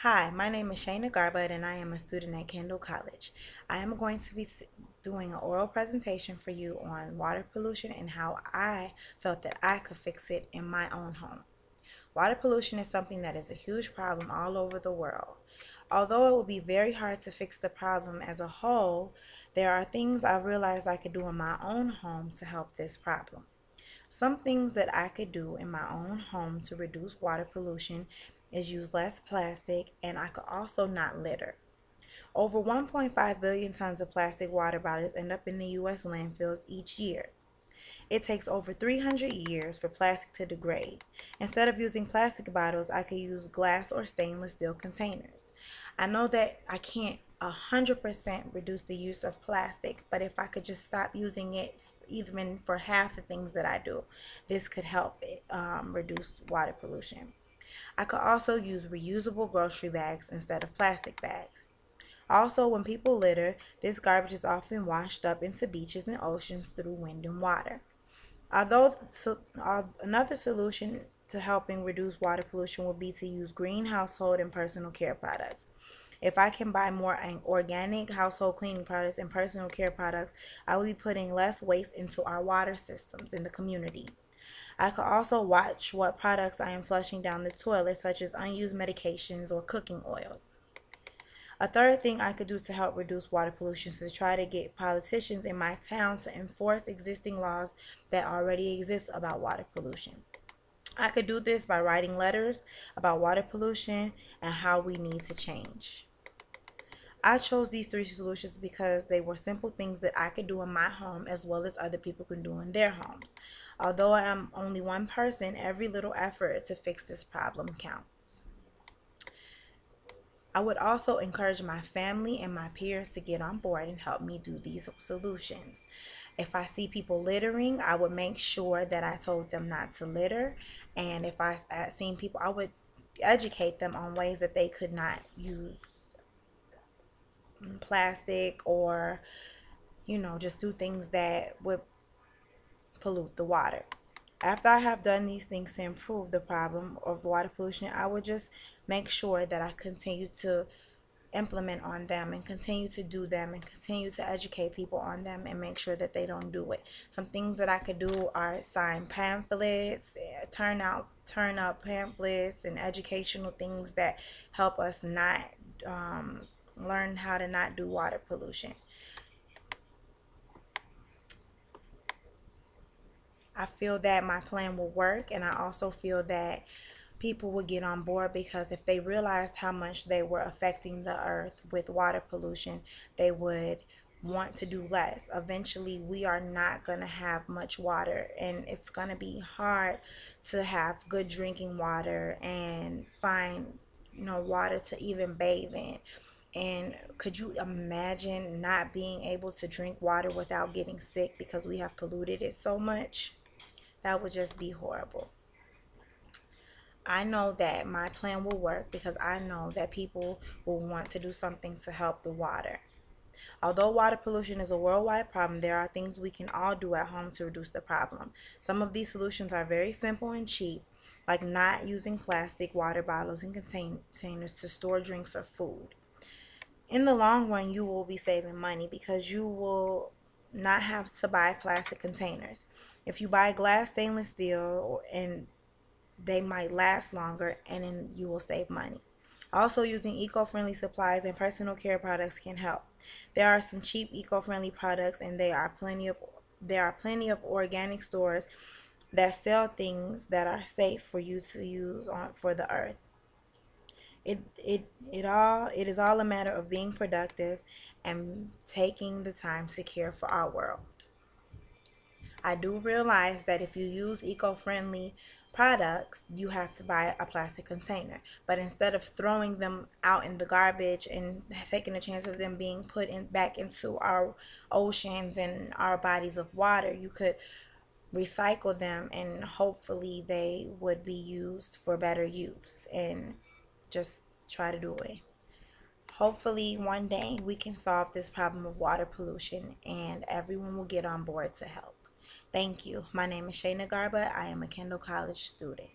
Hi, my name is Shayna Garbett and I am a student at Kendall College. I am going to be doing an oral presentation for you on water pollution and how I felt that I could fix it in my own home. Water pollution is something that is a huge problem all over the world. Although it will be very hard to fix the problem as a whole, there are things I realized I could do in my own home to help this problem. Some things that I could do in my own home to reduce water pollution is use less plastic, and I could also not litter. Over 1.5 billion tons of plastic water bottles end up in the U.S. landfills each year. It takes over 300 years for plastic to degrade. Instead of using plastic bottles, I could use glass or stainless steel containers. I know that I can't 100% reduce the use of plastic, but if I could just stop using it even for half the things that I do, this could help reduce water pollution. I could also use reusable grocery bags instead of plastic bags. Also, when people litter, this garbage is often washed up into beaches and oceans through wind and water. Another solution to helping reduce water pollution would be to use green household and personal care products. If I can buy more organic household cleaning products and personal care products, I will be putting less waste into our water systems in the community. I could also watch what products I am flushing down the toilet, such as unused medications or cooking oils. A third thing I could do to help reduce water pollution is to try to get politicians in my town to enforce existing laws that already exist about water pollution. I could do this by writing letters about water pollution and how we need to change. I chose these three solutions because they were simple things that I could do in my home as well as other people can do in their homes. Although I am only one person, every little effort to fix this problem counts. I would also encourage my family and my peers to get on board and help me do these solutions. If I see people littering, I would make sure that I told them not to litter. And if I seen people, I would educate them on ways that they could not use plastic or, just do things that would pollute the water. After I have done these things to improve the problem of water pollution, I would just make sure that I continue to implement on them and continue to do them and continue to educate people on them and make sure that they don't do it. Some things that I could do are sign pamphlets, turn up pamphlets and educational things that help us not learn how to not do water pollution. I feel that my plan will work, and I also feel that people will get on board because if they realized how much they were affecting the earth with water pollution, they would want to do less. Eventually, we are not going to have much water, and it's going to be hard to have good drinking water and find, water to even bathe in. And could you imagine not being able to drink water without getting sick because we have polluted it so much? That would just be horrible. I know that my plan will work because I know that people will want to do something to help the water. Although water pollution is a worldwide problem, there are things we can all do at home to reduce the problem. Some of these solutions are very simple and cheap, like not using plastic water bottles and containers to store drinks or food. In the long run, you will be saving money because you will not have to buy plastic containers. If you buy glass, stainless steel, and they might last longer, and then you will save money. Also, using eco-friendly supplies and personal care products can help. There are some cheap eco-friendly products, and there are plenty of organic stores that sell things that are safe for you to use on for the earth. It is all a matter of being productive and taking the time to care for our world. I do realize that if you use eco-friendly products, you have to buy a plastic container. But instead of throwing them out in the garbage and taking a chance of them being put in back into our oceans and our bodies of water, you could recycle them and hopefully they would be used for better use and just try to do it. Hopefully one day we can solve this problem of water pollution and everyone will get on board to help. Thank you. My name is Shayna Garba. I am a Kendall College student.